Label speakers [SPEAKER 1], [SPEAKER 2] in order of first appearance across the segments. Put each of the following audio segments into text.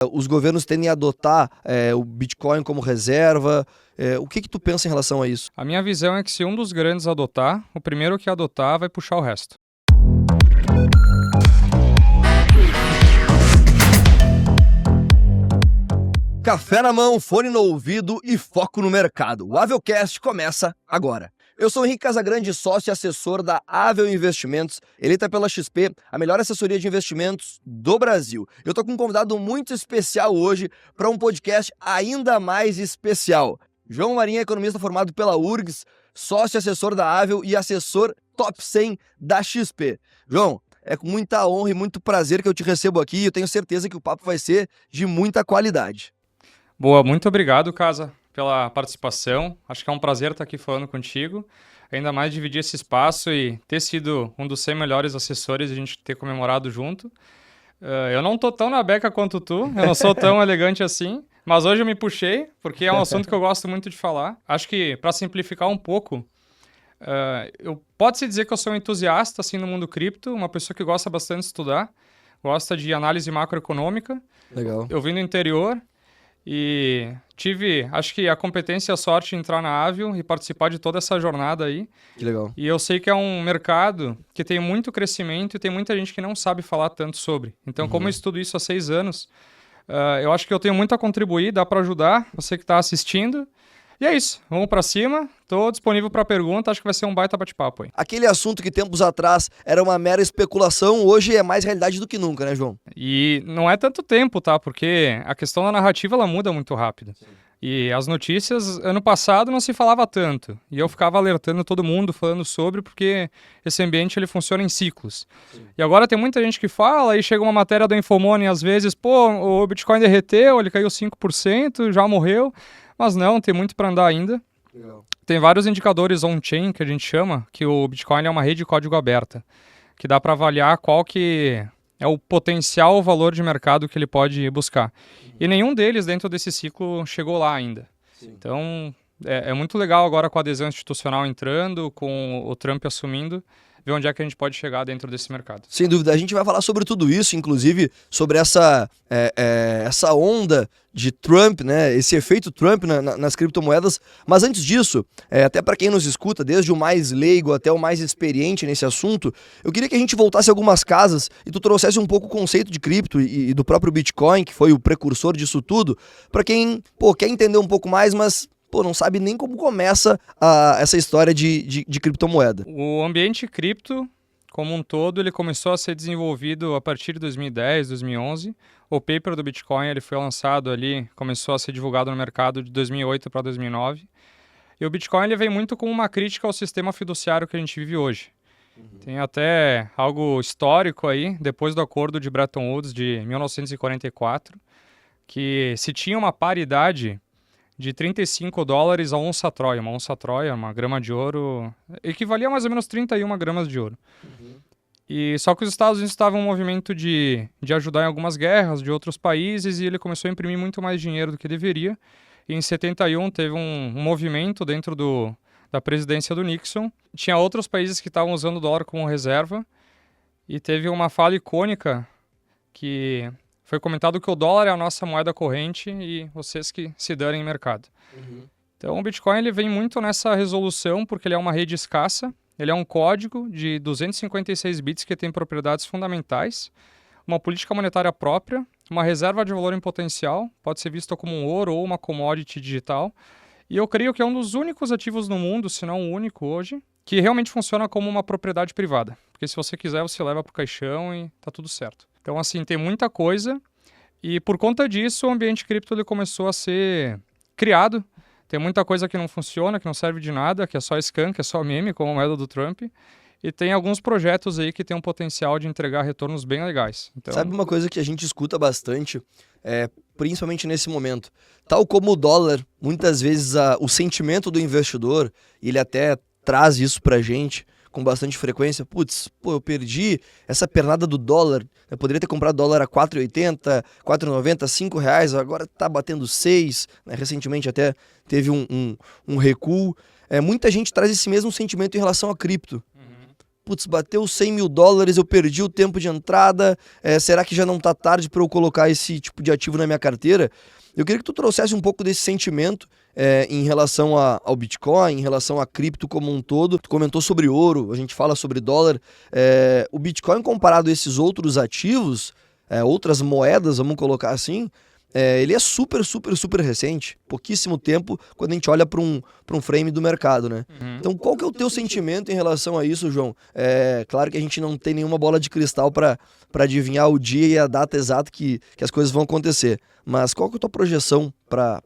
[SPEAKER 1] Os governos tendem a adotar o Bitcoin como reserva. O que tu pensa em relação a isso?
[SPEAKER 2] A minha visão é que se um dos grandes adotar, o primeiro que adotar vai puxar o resto.
[SPEAKER 1] Café na mão, fone no ouvido e foco no mercado. O Avelcast começa agora. Eu sou Henrique Casagrande, sócio e assessor da Avel Investimentos, eleita pela XP, a melhor assessoria de investimentos do Brasil. Eu tô com um convidado muito especial hoje para um podcast ainda mais especial. João Marinho, economista formado pela URGS, sócio e assessor da Avel e assessor top 100 da XP. João, é com muita honra e muito prazer que eu te recebo aqui e eu tenho certeza que o papo vai ser de muita qualidade.
[SPEAKER 2] Boa, muito obrigado, Casa, pela participação. Acho que é um prazer estar aqui falando contigo. Ainda mais dividir esse espaço e ter sido um dos 100 melhores assessores e a gente ter comemorado junto. Eu não tô tão na beca quanto tu, eu não sou tão elegante assim, mas hoje eu me puxei, porque é um assunto que eu gosto muito de falar. Acho que, para simplificar um pouco, pode-se dizer que eu sou um entusiasta assim, no mundo cripto, uma pessoa que gosta bastante de estudar, gosta de análise macroeconômica.
[SPEAKER 1] Legal.
[SPEAKER 2] Eu vim do interior e tive, acho que a competência e a sorte de entrar na Avel e participar de toda essa jornada aí.
[SPEAKER 1] Que legal.
[SPEAKER 2] E eu sei que é um mercado que tem muito crescimento e tem muita gente que não sabe falar tanto sobre. Então, como eu estudo isso há 6 anos, eu acho que eu tenho muito a contribuir, dá para ajudar você que está assistindo. E é isso, vamos para cima, estou disponível para pergunta, acho que vai ser um baita bate-papo aí.
[SPEAKER 1] Aquele assunto que tempos atrás era uma mera especulação, hoje é mais realidade do que nunca, né, João?
[SPEAKER 2] E não é tanto tempo, tá? Porque a questão da narrativa, ela muda muito rápido. Sim. E as notícias, ano passado, não se falava tanto. E eu ficava alertando todo mundo, falando sobre, porque esse ambiente ele funciona em ciclos. Sim. E agora tem muita gente que fala, aí chega uma matéria do Infomoney, às vezes, o Bitcoin derreteu, ele caiu 5%, já morreu. Mas não, tem muito para andar ainda. Legal. Tem vários indicadores on-chain, que a gente chama, que o Bitcoin é uma rede de código aberta, que dá para avaliar qual que é o potencial valor de mercado que ele pode buscar. E nenhum deles dentro desse ciclo chegou lá ainda. Sim. Então, é muito legal agora com a adesão institucional entrando, com o Trump assumindo, ver onde é que a gente pode chegar dentro desse mercado.
[SPEAKER 1] Sem dúvida, a gente vai falar sobre tudo isso, inclusive sobre essa onda de Trump, né? Esse efeito Trump nas criptomoedas. Mas antes disso, até para quem nos escuta, desde o mais leigo até o mais experiente nesse assunto, eu queria que a gente voltasse algumas casas e tu trouxesse um pouco o conceito de cripto e do próprio Bitcoin, que foi o precursor disso tudo, para quem quer entender um pouco mais, mas não sabe nem como começa essa história de criptomoeda.
[SPEAKER 2] O ambiente cripto, como um todo, ele começou a ser desenvolvido a partir de 2010, 2011. O paper do Bitcoin ele foi lançado ali, começou a ser divulgado no mercado de 2008 para 2009. E o Bitcoin ele vem muito com uma crítica ao sistema fiduciário que a gente vive hoje. Tem até algo histórico aí, depois do acordo de Bretton Woods de 1944, que se tinha uma paridade de $35 a onça Troia. Uma onça Troia, uma grama de ouro, equivalia a mais ou menos 31 gramas de ouro. E só que os Estados Unidos estavam em um movimento de ajudar em algumas guerras de outros países e ele começou a imprimir muito mais dinheiro do que deveria. E em 71 teve um movimento dentro da presidência do Nixon. Tinha outros países que estavam usando o dólar como reserva e teve uma fala icônica que foi comentado que o dólar é a nossa moeda corrente e vocês que se danem em mercado. Então o Bitcoin ele vem muito nessa resolução porque ele é uma rede escassa, ele é um código de 256 bits que tem propriedades fundamentais, uma política monetária própria, uma reserva de valor em potencial, pode ser vista como um ouro ou uma commodity digital, e eu creio que é um dos únicos ativos no mundo, se não o único hoje, que realmente funciona como uma propriedade privada. Porque se você quiser, você leva para o caixão e tá tudo certo. Então, assim, tem muita coisa e por conta disso o ambiente cripto ele começou a ser criado. Tem muita coisa que não funciona, que não serve de nada, que é só scam, que é só meme, como a moeda do Trump. E tem alguns projetos aí que tem um potencial de entregar retornos bem legais. Então...
[SPEAKER 1] Sabe uma coisa que a gente escuta bastante, principalmente nesse momento? Tal como o dólar, muitas vezes o sentimento do investidor, ele até traz isso pra gente com bastante frequência. Eu perdi essa pernada do dólar. Eu poderia ter comprado dólar a 4,80, 4,90, R$5, agora tá batendo 6, né? Recentemente até teve um recuo. Muita gente traz esse mesmo sentimento em relação a cripto. putz, bateu $100.000, eu perdi o tempo de entrada, será que já não tá tarde para eu colocar esse tipo de ativo na minha carteira? Eu queria que tu trouxesse um pouco desse sentimento em relação ao Bitcoin, em relação a cripto como um todo. Tu comentou sobre ouro, a gente fala sobre dólar. O Bitcoin comparado a esses outros ativos, outras moedas, vamos colocar assim, ele é super, super, super recente. Pouquíssimo tempo quando a gente olha para um frame do mercado, né?
[SPEAKER 2] Uhum.
[SPEAKER 1] Então, qual que é o teu sentimento em relação a isso, João? Claro que a gente não tem nenhuma bola de cristal para adivinhar o dia e a data exata que as coisas vão acontecer. Mas qual que é a tua projeção para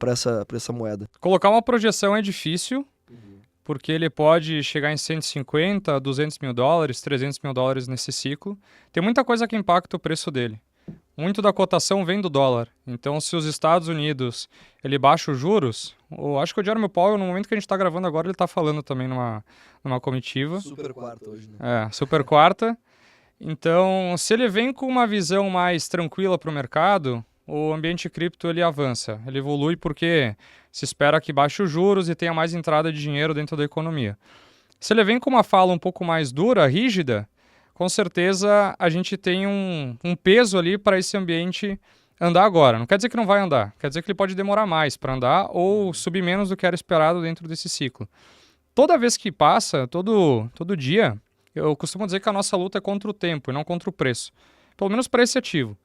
[SPEAKER 1] essa moeda?
[SPEAKER 2] Colocar uma projeção é difícil, porque ele pode chegar em 150, $200.000, $300.000 nesse ciclo. Tem muita coisa que impacta o preço dele. Muito da cotação vem do dólar. Então, se os Estados Unidos ele baixa os juros, acho que o Jerome Powell, no momento que a gente está gravando agora, ele está falando também numa comitiva.
[SPEAKER 1] Super quarta hoje, né?
[SPEAKER 2] Super quarta. Então, se ele vem com uma visão mais tranquila para o mercado, o ambiente cripto ele avança, ele evolui porque se espera que baixe os juros e tenha mais entrada de dinheiro dentro da economia. Se ele vem com uma fala um pouco mais dura, rígida, com certeza a gente tem um peso ali para esse ambiente andar agora. Não quer dizer que não vai andar, quer dizer que ele pode demorar mais para andar ou subir menos do que era esperado dentro desse ciclo. Toda vez que passa, todo dia, eu costumo dizer que a nossa luta é contra o tempo e não contra o preço. Pelo menos para esse ativo.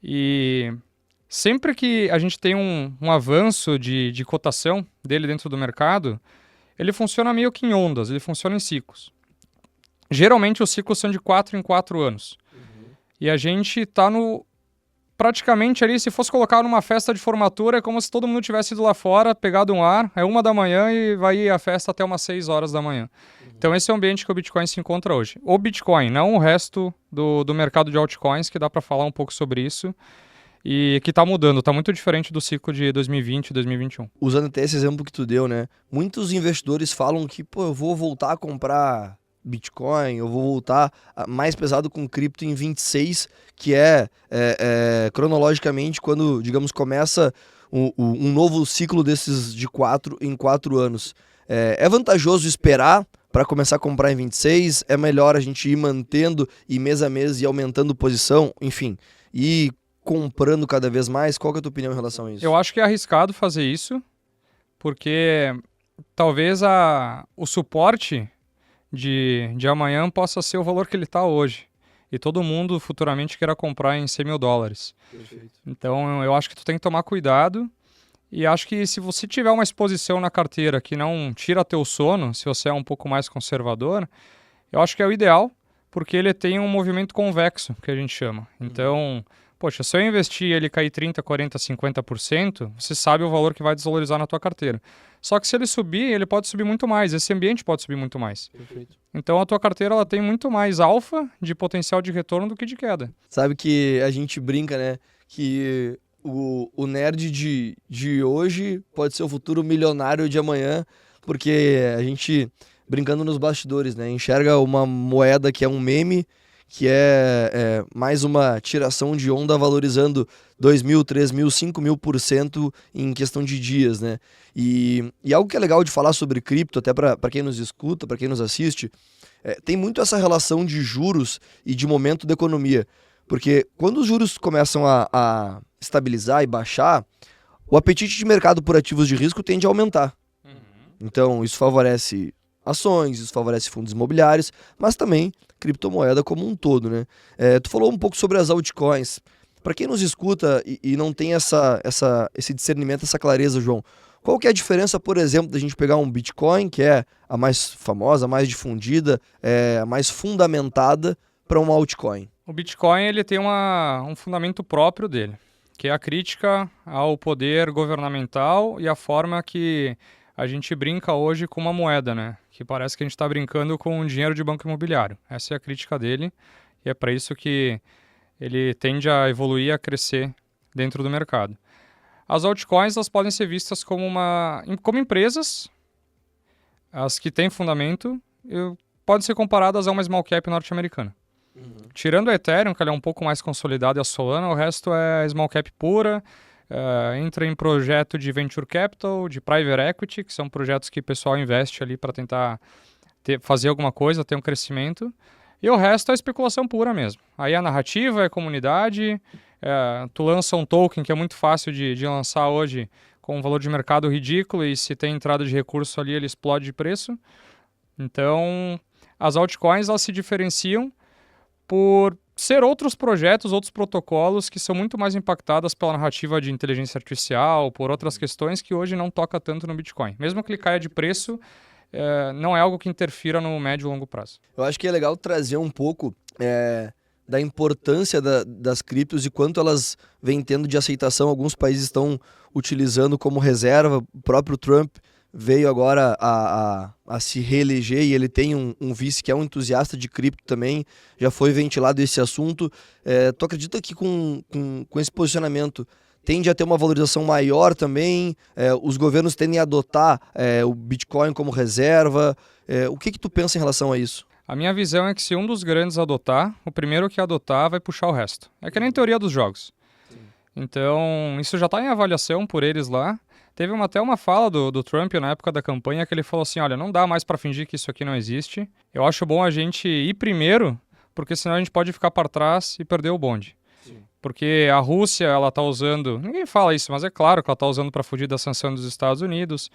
[SPEAKER 2] E sempre que a gente tem um avanço de cotação dele dentro do mercado, ele funciona meio que em ondas, ele funciona em ciclos. Geralmente os ciclos são de 4 em 4 anos. E a gente está praticamente ali, se fosse colocar numa festa de formatura, é como se todo mundo tivesse ido lá fora, pegado um ar, 1h e vai ir a festa até umas 6 horas. Então esse é o ambiente que o Bitcoin se encontra hoje. O Bitcoin, não o resto do mercado de altcoins, que dá para falar um pouco sobre isso, e que está mudando, está muito diferente do ciclo de 2020 e 2021.
[SPEAKER 1] Usando até esse exemplo que tu deu, né? Muitos investidores falam que, eu vou voltar a comprar Bitcoin, eu vou voltar mais pesado com cripto em 26, que cronologicamente quando, digamos, começa um novo ciclo desses de 4 em 4 anos. É vantajoso esperar para começar a comprar em 26? É melhor a gente ir mantendo e mês a mês e aumentando posição? Enfim, e comprando cada vez mais? Qual que é a tua opinião em relação a isso?
[SPEAKER 2] Eu acho que é arriscado fazer isso, porque talvez o suporte de amanhã possa ser o valor que ele está hoje. E todo mundo futuramente queira comprar em $100.000.
[SPEAKER 1] Perfeito.
[SPEAKER 2] Então eu acho que tu tem que tomar cuidado. E acho que se você tiver uma exposição na carteira que não tira teu sono, se você é um pouco mais conservador, eu acho que é o ideal, porque ele tem um movimento convexo, que a gente chama. Então, poxa, se eu investir e ele cair 30%, 40%, 50%, você sabe o valor que vai desvalorizar na tua carteira. Só que se ele subir, ele pode subir muito mais, esse ambiente pode subir muito mais.
[SPEAKER 1] Perfeito.
[SPEAKER 2] Então a tua carteira ela tem muito mais alfa de potencial de retorno do que de queda.
[SPEAKER 1] Sabe que a gente brinca, né, que o nerd de hoje pode ser o futuro milionário de amanhã, porque a gente, brincando nos bastidores, né, enxerga uma moeda que é um meme, que é mais uma tiração de onda valorizando 2.000, 3.000, 5.000% em questão de dias, né? E algo que é legal de falar sobre cripto, até para quem nos escuta, para quem nos assiste, tem muito essa relação de juros e de momento da economia. Porque quando os juros começam a estabilizar e baixar, o apetite de mercado por ativos de risco tende a aumentar. Então, isso favorece ações, isso favorece fundos imobiliários, mas também criptomoeda como um todo, né? Tu falou um pouco sobre as altcoins. Para quem nos escuta e não tem esse discernimento, essa clareza, João, qual que é a diferença, por exemplo, da gente pegar um Bitcoin, que é a mais famosa, a mais difundida, a mais fundamentada, para uma altcoin?
[SPEAKER 2] O Bitcoin ele tem um fundamento próprio dele, que é a crítica ao poder governamental e a forma que a gente brinca hoje com uma moeda, né? Que parece que a gente está brincando com dinheiro de banco imobiliário. Essa é a crítica dele e é para isso que ele tende a evoluir, a crescer dentro do mercado. As altcoins elas podem ser vistas como empresas, as que têm fundamento, podem ser comparadas a uma small cap norte-americana. Tirando a Ethereum, que ela é um pouco mais consolidada, e a Solana, o resto é small cap pura. Entra em projeto de venture capital, de private equity, que são projetos que o pessoal investe ali para tentar fazer alguma coisa, ter um crescimento. E o resto é especulação pura mesmo. Aí a narrativa é comunidade, tu lança um token que é muito fácil de lançar hoje com um valor de mercado ridículo e se tem entrada de recurso ali, ele explode de preço. Então, as altcoins elas se diferenciam por ser outros projetos, outros protocolos que são muito mais impactadas pela narrativa de inteligência artificial, por outras questões que hoje não toca tanto no Bitcoin. Mesmo que ele caia de preço, não é algo que interfira no médio e longo prazo.
[SPEAKER 1] Eu acho que é legal trazer um pouco da importância das criptos e quanto elas vêm tendo de aceitação. Alguns países estão utilizando como reserva. O próprio Trump veio agora a se reeleger e ele tem um vice que é um entusiasta de cripto também. Já foi ventilado esse assunto. Tu acredita que com esse posicionamento tende a ter uma valorização maior também? Os governos tendem a adotar o Bitcoin como reserva? O que tu pensa em relação a isso?
[SPEAKER 2] A minha visão é que se um dos grandes adotar, o primeiro que adotar vai puxar o resto. É que nem teoria dos jogos. Sim. Então, isso já está em avaliação por eles lá. Teve até uma fala do Trump na época da campanha que ele falou assim, olha, não dá mais para fingir que isso aqui não existe. Eu acho bom a gente ir primeiro, porque senão a gente pode ficar para trás e perder o bonde. Sim. Porque a Rússia, ela está usando, ninguém fala isso, mas é claro que ela está usando para fugir da sanção dos Estados Unidos.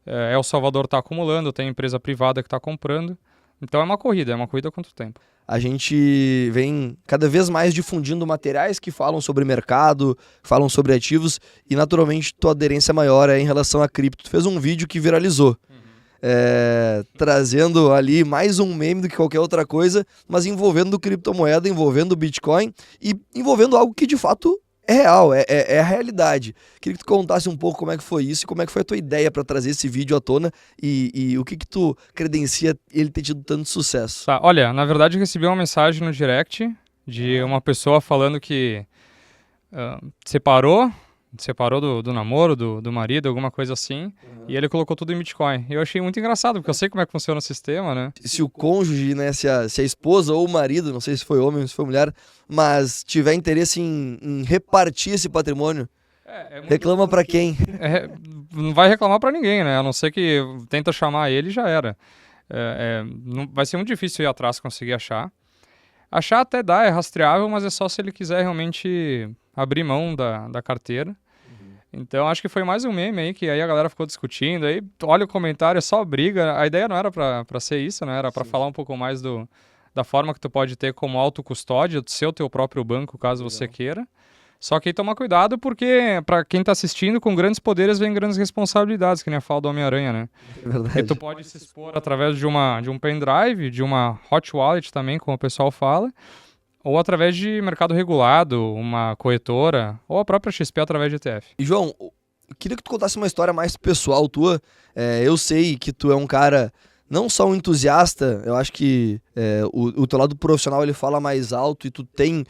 [SPEAKER 2] El Salvador está acumulando, tem empresa privada que está comprando. Então é uma corrida contra o tempo.
[SPEAKER 1] A gente vem cada vez mais difundindo materiais que falam sobre mercado, falam sobre ativos e naturalmente tua aderência maior é em relação a cripto. Tu fez um vídeo que viralizou, trazendo ali mais um meme do que qualquer outra coisa, mas envolvendo criptomoeda, envolvendo Bitcoin e envolvendo algo que de fato é real, é a realidade. Queria que tu contasse um pouco como é que foi isso e como é que foi a tua ideia para trazer esse vídeo à tona e o que tu credencia ele ter tido tanto sucesso.
[SPEAKER 2] Tá, olha, na verdade eu recebi uma mensagem no direct de uma pessoa falando que separou do namoro, do marido, alguma coisa assim, e ele colocou tudo em Bitcoin. Eu achei muito engraçado, porque eu sei como é que funciona o sistema, né?
[SPEAKER 1] Se o cônjuge, né, se a esposa ou o marido, não sei se foi homem ou se foi mulher, mas tiver interesse em repartir esse patrimônio, reclama pra quem?
[SPEAKER 2] Não vai reclamar pra ninguém, né? A não ser que tenta chamar ele, já era. Vai ser muito difícil ir atrás conseguir achar. Achar até dá, é rastreável, mas é só se ele quiser realmente abrir mão da carteira. Então acho que foi mais um meme aí, que aí a galera ficou discutindo, aí olha o comentário, é só briga. A ideia não era pra ser isso, né? Era pra falar um pouco mais da forma que tu pode ter como autocustódia, ser o teu próprio banco, caso você queira. Só que aí toma cuidado, porque pra quem tá assistindo, com grandes poderes vem grandes responsabilidades, que nem a fala do Homem-Aranha, né?
[SPEAKER 1] É verdade.
[SPEAKER 2] Porque tu pode se expor através de um pendrive, de uma hot wallet também, como o pessoal fala, ou através de mercado regulado, uma corretora, ou a própria XP através de ETF.
[SPEAKER 1] E João, eu queria que tu contasse uma história mais pessoal tua. Eu sei que tu é um cara, não só um entusiasta, eu acho que o teu lado profissional ele fala mais alto e tu tem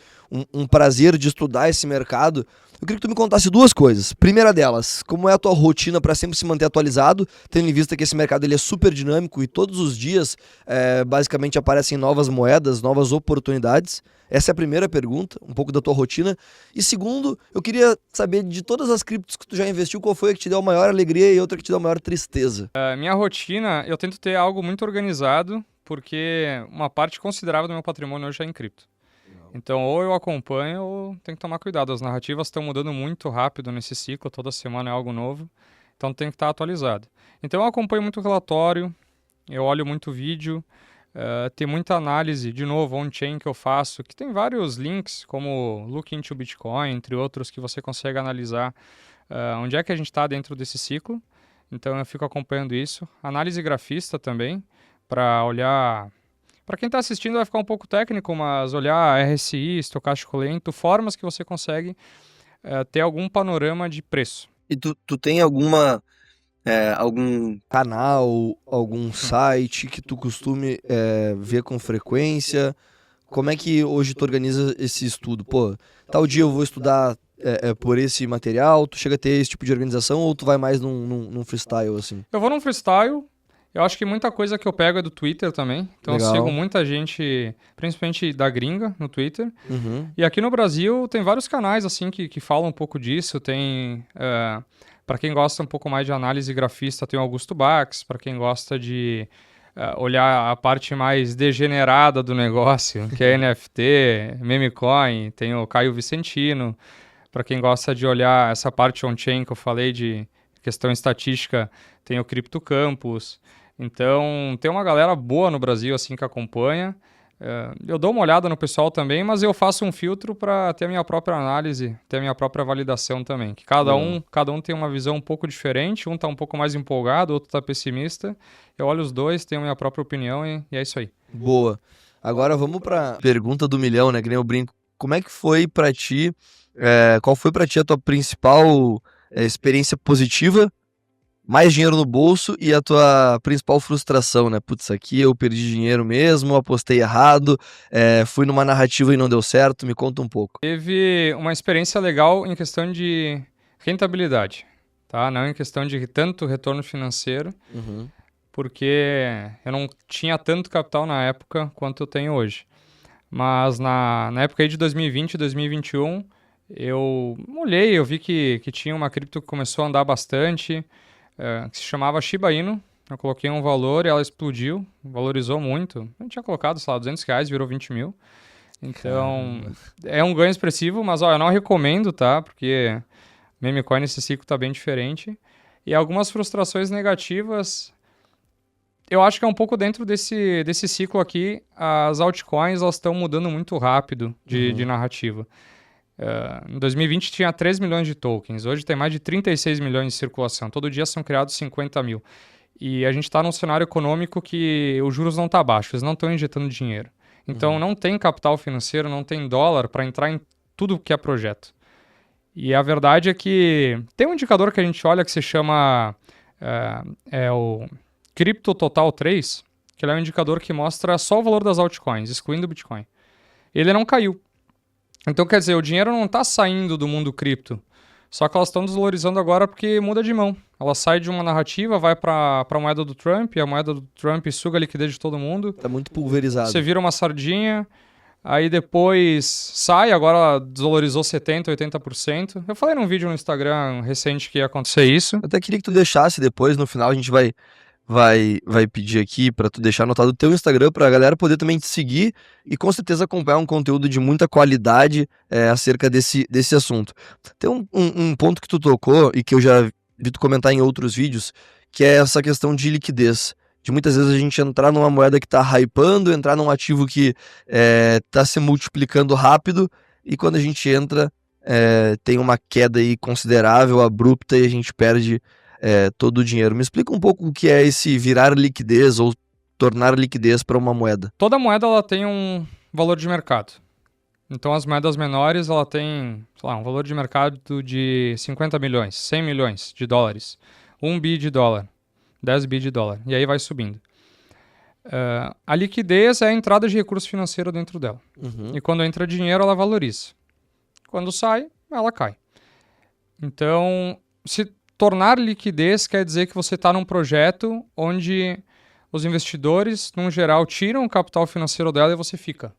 [SPEAKER 1] um prazer de estudar esse mercado. Eu queria que tu me contasse duas coisas. Primeira delas, como é a tua rotina para sempre se manter atualizado, tendo em vista que esse mercado ele é super dinâmico e todos os dias basicamente aparecem novas moedas, novas oportunidades. Essa é a primeira pergunta, um pouco da tua rotina. E segundo, eu queria saber de todas as criptos que tu já investiu, qual foi a que te deu a maior alegria e outra que te deu a maior tristeza?
[SPEAKER 2] Minha rotina, eu tento ter algo muito organizado, porque uma parte considerável do meu patrimônio hoje é em cripto. Então, ou eu acompanho ou tenho que tomar cuidado. As narrativas estão mudando muito rápido nesse ciclo, toda semana é algo novo, então tem que estar atualizado. Então, eu acompanho muito relatório, eu olho muito vídeo, tem muita análise, de novo, on-chain que eu faço, que tem vários links, como Look into Bitcoin, entre outros, que você consegue analisar onde é que a gente está dentro desse ciclo. Então, eu fico acompanhando isso. Análise grafista também, para olhar... Para quem está assistindo vai ficar um pouco técnico, mas olhar RSI, estocástico lento, formas que você consegue ter algum panorama de preço.
[SPEAKER 1] E tu tem algum canal, algum site que tu costume ver com frequência? Como é que hoje tu organiza esse estudo? Pô, tal dia eu vou estudar por esse material, tu chega a ter esse tipo de organização ou tu vai mais num freestyle assim?
[SPEAKER 2] Eu vou num freestyle. Eu acho que muita coisa que eu pego é do Twitter também. Então
[SPEAKER 1] Legal.
[SPEAKER 2] Eu sigo muita gente, principalmente da gringa, no Twitter.
[SPEAKER 1] Uhum.
[SPEAKER 2] E aqui no Brasil tem vários canais assim que falam um pouco disso. Tem, para quem gosta um pouco mais de análise grafista, tem o Augusto Bax. Para quem gosta de olhar a parte mais degenerada do negócio, que é NFT, memecoin, tem o Caio Vicentino. Para quem gosta de olhar essa parte on-chain que eu falei de questão estatística, tem o Crypto Campus. Então, tem uma galera boa no Brasil assim que acompanha. Eu dou uma olhada no pessoal também, mas eu faço um filtro para ter a minha própria análise, ter a minha própria validação também. Que cada um tem uma visão um pouco diferente, um está um pouco mais empolgado, outro está pessimista. Eu olho os dois, tenho a minha própria opinião e é isso aí.
[SPEAKER 1] Boa. Agora vamos para pergunta do milhão, né? Que nem eu brinco. Como é que foi para ti? Qual foi para ti a tua principal experiência positiva? Mais dinheiro no bolso e a tua principal frustração, né? Putz, aqui eu perdi dinheiro mesmo, apostei errado, fui numa narrativa e não deu certo. Me conta um pouco.
[SPEAKER 2] Teve uma experiência legal em questão de rentabilidade, tá? Não em questão de tanto retorno financeiro, porque eu não tinha tanto capital na época quanto eu tenho hoje. Mas na época aí de 2020 e 2021, eu olhei, eu vi que tinha uma cripto que começou a andar bastante, que se chamava Shiba Inu. Eu coloquei um valor e ela explodiu, valorizou muito. Eu tinha colocado, sei lá, R$200, virou 20 mil. Então, é um ganho expressivo, mas eu não recomendo, tá? Porque memecoin nesse ciclo tá bem diferente. E algumas frustrações negativas, eu acho que é um pouco dentro desse ciclo aqui. As altcoins, elas estão mudando muito rápido de narrativa. Em 2020 tinha 3 milhões de tokens, hoje tem mais de 36 milhões de circulação, todo dia são criados 50 mil. E a gente está num cenário econômico que os juros não estão baixos, eles não estão injetando dinheiro. Então não tem capital financeiro, não tem dólar para entrar em tudo que é projeto. E a verdade é que tem um indicador que a gente olha que se chama o Crypto Total 3, que ele é um indicador que mostra só o valor das altcoins, excluindo o Bitcoin. Ele não caiu. Então, quer dizer, o dinheiro não está saindo do mundo cripto, só que elas estão desvalorizando agora porque muda de mão. Ela sai de uma narrativa, vai para a moeda do Trump, e a moeda do Trump suga a liquidez de todo mundo.
[SPEAKER 1] Tá muito pulverizado.
[SPEAKER 2] Você vira uma sardinha, aí depois sai, agora desvalorizou 70%, 80%. Eu falei num vídeo no Instagram recente que ia acontecer isso.
[SPEAKER 1] Eu até queria que tu deixasse depois, no final a gente vai pedir aqui para tu deixar anotado o teu Instagram para a galera poder também te seguir e com certeza acompanhar um conteúdo de muita qualidade acerca desse assunto. Tem um ponto que tu tocou e que eu já vi tu comentar em outros vídeos, que é essa questão de liquidez. De muitas vezes a gente entrar numa moeda que está hypando, entrar num ativo que está se multiplicando rápido e quando a gente entra tem uma queda aí considerável, abrupta e a gente perde todo o dinheiro. Me explica um pouco o que é esse virar liquidez ou tornar liquidez para uma moeda.
[SPEAKER 2] Toda moeda ela tem um valor de mercado. Então as moedas menores ela tem, sei lá, um valor de mercado de 50 milhões, 100 milhões de dólares, 1 bi de dólar, 10 bi de dólar, e aí vai subindo. A liquidez é a entrada de recurso financeiro dentro dela. E quando entra dinheiro, ela valoriza. Quando sai, ela cai. Então, se tornar liquidez quer dizer que você está num projeto onde os investidores, num geral, tiram o capital financeiro dela e você fica.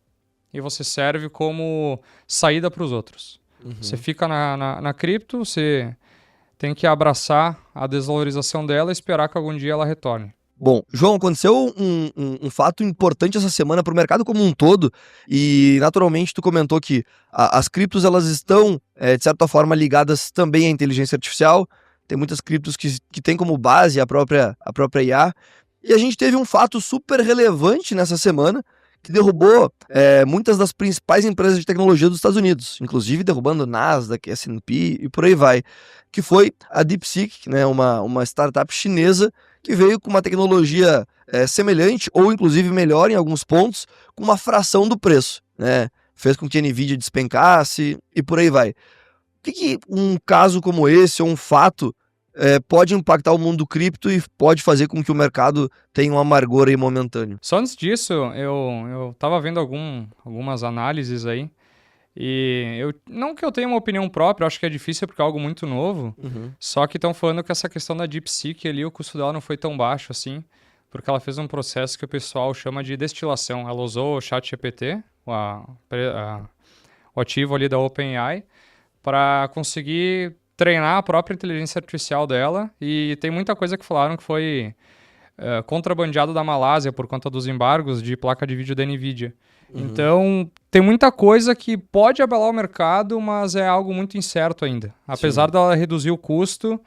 [SPEAKER 2] E você serve como saída para os outros. Você fica na cripto, você tem que abraçar a desvalorização dela e esperar que algum dia ela retorne.
[SPEAKER 1] Bom, João, aconteceu um fato importante essa semana para o mercado como um todo e naturalmente tu comentou que as criptos elas estão, de certa forma, ligadas também à inteligência artificial. Tem muitas criptos que têm como base a própria IA. E a gente teve um fato super relevante nessa semana que derrubou muitas das principais empresas de tecnologia dos Estados Unidos, inclusive derrubando Nasdaq, S&P e por aí vai, que foi a DeepSeek, né, uma startup chinesa que veio com uma tecnologia semelhante ou inclusive melhor em alguns pontos, com uma fração do preço, né? Fez com que a Nvidia despencasse e por aí vai. O que um caso como esse ou um fato pode impactar o mundo cripto e pode fazer com que o mercado tenha um amargor aí momentâneo?
[SPEAKER 2] Só antes disso, eu estava vendo algumas análises aí, e não que eu tenha uma opinião própria, eu acho que é difícil porque é algo muito novo, só que estão falando que essa questão da DeepSeek ali, o custo dela não foi tão baixo assim, porque ela fez um processo que o pessoal chama de destilação. Ela usou o ChatGPT, o ativo ali da OpenAI, para conseguir treinar a própria inteligência artificial dela, e tem muita coisa que falaram que foi contrabandeado da Malásia por conta dos embargos de placa de vídeo da NVIDIA. Então, tem muita coisa que pode abalar o mercado, mas é algo muito incerto ainda. Apesar dela reduzir o custo...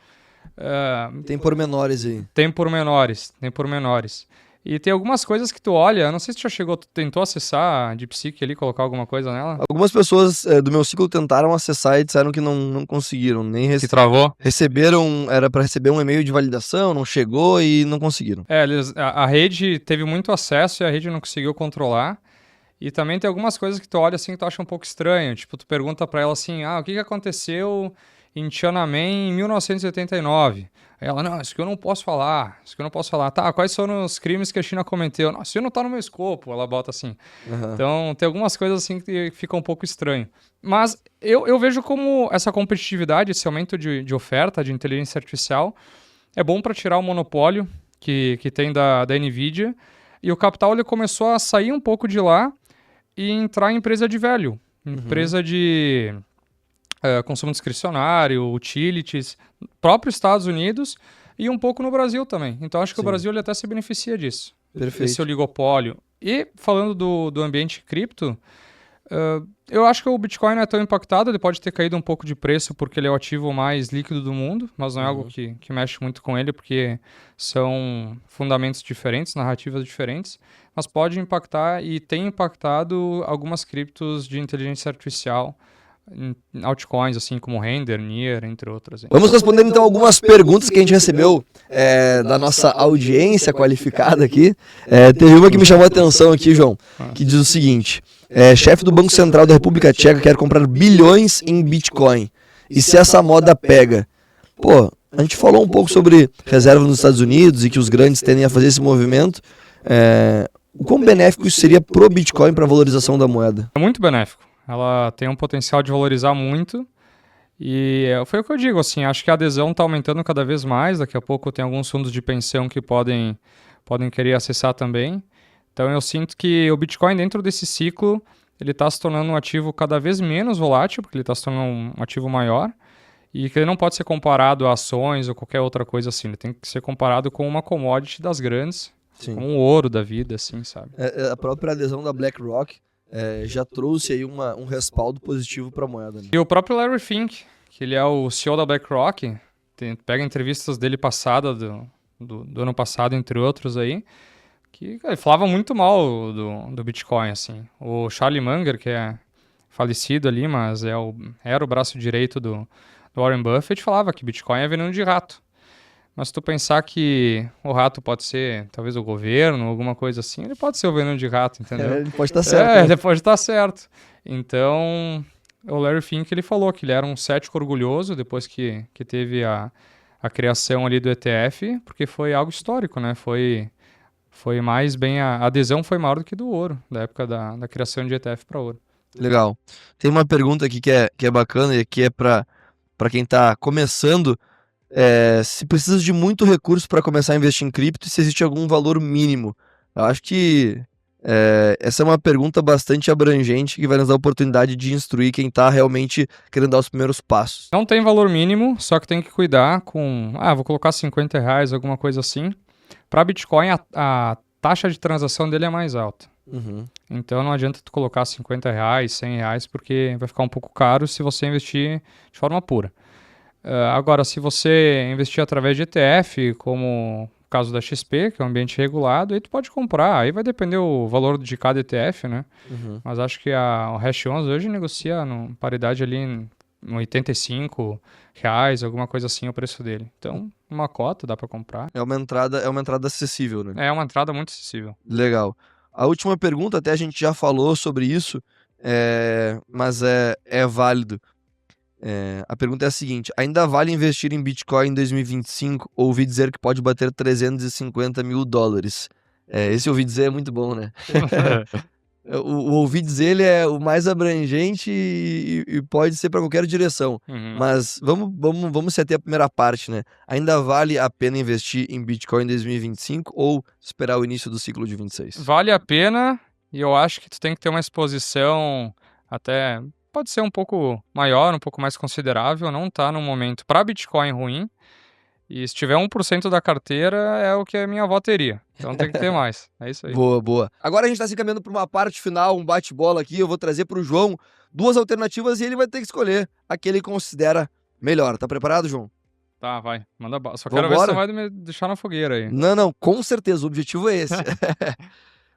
[SPEAKER 1] tem pormenores aí.
[SPEAKER 2] Tem pormenores. E tem algumas coisas que tu olha, não sei se tu já tentou acessar a DeepSeek ali, colocar alguma coisa nela.
[SPEAKER 1] Algumas pessoas do meu ciclo tentaram acessar e disseram que não conseguiram.
[SPEAKER 2] Que travou?
[SPEAKER 1] Era para receber um e-mail de validação, não chegou e não conseguiram.
[SPEAKER 2] A rede teve muito acesso e a rede não conseguiu controlar. E também tem algumas coisas que tu olha assim que tu acha um pouco estranho. Tipo, tu pergunta pra ela assim, o que aconteceu em Tiananmen em 1989? Aí ela, não, isso que eu não posso falar. Tá, quais foram os crimes que a China cometeu? Não, isso não tá no meu escopo. Ela bota assim. Então, tem algumas coisas assim que fica um pouco estranho. Mas eu vejo como essa competitividade, esse aumento de oferta de inteligência artificial é bom para tirar o monopólio que tem da NVIDIA. E o capital ele começou a sair um pouco de lá e entrar em empresa de value. Empresa de... consumo discricionário, utilities, próprio Estados Unidos e um pouco no Brasil também. Então acho que o Brasil ele até se beneficia disso.
[SPEAKER 1] Perfeito.
[SPEAKER 2] Esse oligopólio. E falando do ambiente cripto, eu acho que o Bitcoin não é tão impactado, ele pode ter caído um pouco de preço porque ele é o ativo mais líquido do mundo, mas não é algo que mexe muito com ele porque são fundamentos diferentes, narrativas diferentes, mas pode impactar e tem impactado algumas criptos de inteligência artificial, altcoins, assim como Render, Near, entre outras.
[SPEAKER 1] Vamos responder então algumas perguntas que a gente recebeu da nossa audiência qualificada aqui. Teve uma que me chamou a atenção aqui, João, que diz o seguinte: chefe do Banco Central da República Tcheca quer comprar bilhões em Bitcoin. E se essa moda pega? Pô, a gente falou um pouco sobre reserva nos Estados Unidos e que os grandes tendem a fazer esse movimento. O quão benéfico isso seria pro Bitcoin para a valorização da moeda?
[SPEAKER 2] É muito benéfico. Ela tem um potencial de valorizar muito e foi o que eu digo, assim, acho que a adesão está aumentando cada vez mais, daqui a pouco tem alguns fundos de pensão que podem querer acessar também. Então eu sinto que o Bitcoin dentro desse ciclo, ele está se tornando um ativo cada vez menos volátil, porque ele está se tornando um ativo maior, e que ele não pode ser comparado a ações ou qualquer outra coisa assim, ele tem que ser comparado com uma commodity das grandes, como o ouro da vida, assim, sabe?
[SPEAKER 1] A própria adesão da BlackRock já trouxe aí um respaldo positivo para a moeda. Né?
[SPEAKER 2] E o próprio Larry Fink, que ele é o CEO da BlackRock, pega entrevistas dele passada, do ano passado, entre outros aí, que ele falava muito mal do Bitcoin, assim. O Charlie Munger, que é falecido ali, mas era o braço direito do Warren Buffett, falava que Bitcoin é veneno de rato. Mas se tu pensar que o rato pode ser, talvez, o governo, alguma coisa assim, ele pode ser o veneno de rato, entendeu?
[SPEAKER 1] Ele pode estar certo.
[SPEAKER 2] Ele pode estar certo. Então, o Larry Fink, ele falou que ele era um cético orgulhoso depois que teve a criação ali do ETF, porque foi algo histórico, né? Foi mais bem... A adesão foi maior do que do ouro, da época da criação de ETF para ouro.
[SPEAKER 1] Legal. Tem uma pergunta aqui que é bacana e aqui é para quem está começando... se precisa de muito recurso para começar a investir em cripto e se existe algum valor mínimo. Eu acho que essa é uma pergunta bastante abrangente que vai nos dar a oportunidade de instruir quem está realmente querendo dar os primeiros passos.
[SPEAKER 2] Não tem valor mínimo, só que tem que cuidar com... vou colocar R$50, alguma coisa assim. Para Bitcoin, a taxa de transação dele é mais alta. Então não adianta tu colocar R$50, R$100, porque vai ficar um pouco caro se você investir de forma pura. Agora, se você investir através de ETF, como o caso da XP, que é um ambiente regulado, aí tu pode comprar. Aí vai depender o valor de cada ETF, né? Mas acho que o Hash 11 hoje negocia paridade ali em R$85, alguma coisa assim o preço dele. Então, uma cota dá para comprar.
[SPEAKER 1] É uma entrada acessível, né?
[SPEAKER 2] É uma entrada muito acessível.
[SPEAKER 1] Legal. A última pergunta, até a gente já falou sobre isso, mas é válido. A pergunta é a seguinte: ainda vale investir em Bitcoin em 2025? Ouvi dizer que pode bater $350 mil. Esse ouvi dizer é muito bom, né? O ouvi dizer ele é o mais abrangente e pode ser para qualquer direção. Mas vamos se ater à primeira parte, né? Ainda vale a pena investir em Bitcoin em 2025 ou esperar o início do ciclo de 26?
[SPEAKER 2] Vale a pena, e eu acho que tu tem que ter uma exposição até... Pode ser um pouco maior, um pouco mais considerável, não está num momento para Bitcoin ruim. E se tiver 1% da carteira, é o que a minha avó teria. Então tem que ter mais. É isso aí.
[SPEAKER 1] Boa, boa. Agora a gente tá se encaminhando para uma parte final, um bate-bola aqui. Eu vou trazer pro João 2 alternativas e ele vai ter que escolher a que ele considera melhor. Tá preparado, João?
[SPEAKER 2] Tá, vai. Manda bala. Só quero ver se você vai me deixar na fogueira aí.
[SPEAKER 1] Não, com certeza. O objetivo é esse.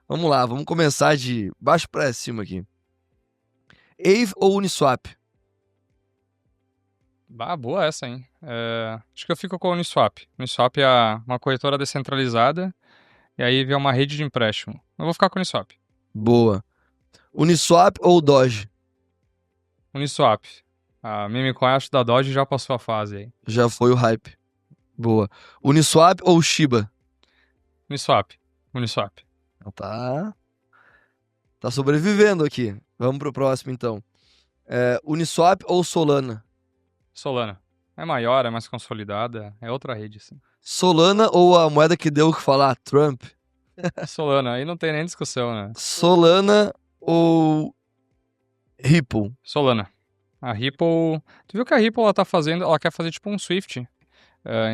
[SPEAKER 1] Vamos lá, vamos começar de baixo pra cima aqui. Aave ou Uniswap?
[SPEAKER 2] Boa essa, hein? Acho que eu fico com a Uniswap. Uniswap é uma corretora descentralizada e aí vem uma rede de empréstimo. Eu vou ficar com a Uniswap.
[SPEAKER 1] Boa. Uniswap ou Doge?
[SPEAKER 2] Uniswap. A meme coin acho da Doge já passou a fase aí.
[SPEAKER 1] Já foi o hype. Boa. Uniswap ou Shiba?
[SPEAKER 2] Uniswap. Uniswap.
[SPEAKER 1] Tá sobrevivendo aqui. Vamos pro próximo, então. Uniswap ou Solana?
[SPEAKER 2] Solana. É maior, é mais consolidada, é outra rede, assim.
[SPEAKER 1] Solana ou a moeda que deu o que falar, Trump?
[SPEAKER 2] Solana, aí não tem nem discussão, né?
[SPEAKER 1] Solana ou Ripple?
[SPEAKER 2] Solana. A Ripple... Tu viu que a Ripple, ela quer fazer tipo um Swift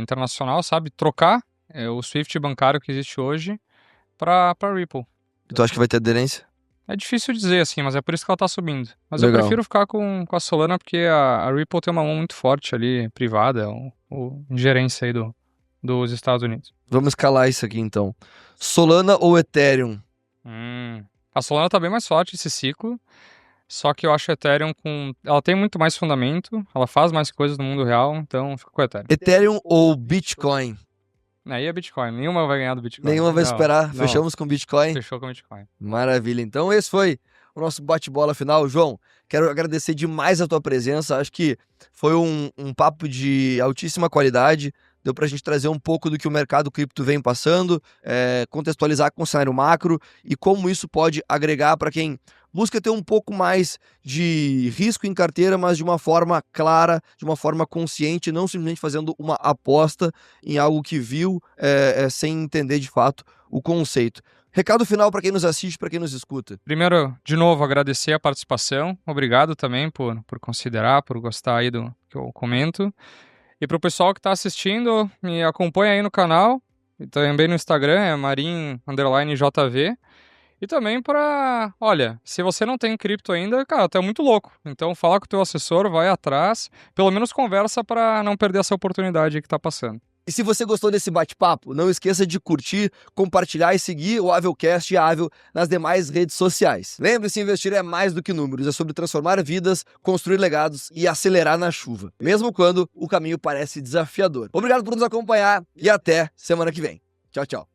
[SPEAKER 2] internacional, sabe? Trocar o Swift bancário que existe hoje pra Ripple.
[SPEAKER 1] Tu acha que vai ter aderência?
[SPEAKER 2] É difícil dizer, assim, mas é por isso que ela tá subindo. Mas
[SPEAKER 1] Legal.
[SPEAKER 2] eu prefiro ficar com a Solana porque a Ripple tem uma mão muito forte ali, privada, em gerência aí dos Estados Unidos.
[SPEAKER 1] Vamos escalar isso aqui, então. Solana ou Ethereum?
[SPEAKER 2] A Solana tá bem mais forte esse ciclo, só que eu acho a Ethereum ela tem muito mais fundamento, ela faz mais coisas no mundo real, então fico com a Ethereum.
[SPEAKER 1] Ethereum ou Bitcoin?
[SPEAKER 2] Aí é Bitcoin, nenhuma vai ganhar do Bitcoin.
[SPEAKER 1] Nenhuma vai superar.
[SPEAKER 2] Não.
[SPEAKER 1] Fechamos com Bitcoin?
[SPEAKER 2] Fechou com Bitcoin.
[SPEAKER 1] Maravilha. Então esse foi o nosso bate-bola final. João, quero agradecer demais a tua presença. Acho que foi um papo de altíssima qualidade. Deu pra gente trazer um pouco do que o mercado cripto vem passando, contextualizar com o cenário macro e como isso pode agregar para quem busca ter um pouco mais de risco em carteira, mas de uma forma clara, de uma forma consciente, não simplesmente fazendo uma aposta em algo que viu sem entender de fato o conceito. Recado final para quem nos assiste, para quem nos escuta.
[SPEAKER 2] Primeiro, de novo, agradecer a participação. Obrigado também por considerar, por gostar aí do que eu comento. E para o pessoal que está assistindo, me acompanha aí no canal, e também no Instagram, é marin_jv. E também olha, se você não tem cripto ainda, cara, tu é muito louco. Então fala com o teu assessor, vai atrás, pelo menos conversa para não perder essa oportunidade aí que tá passando.
[SPEAKER 1] E se você gostou desse bate-papo, não esqueça de curtir, compartilhar e seguir o Avelcast e a Avel nas demais redes sociais. Lembre-se, investir é mais do que números, é sobre transformar vidas, construir legados e acelerar na chuva, mesmo quando o caminho parece desafiador. Obrigado por nos acompanhar e até semana que vem. Tchau, tchau.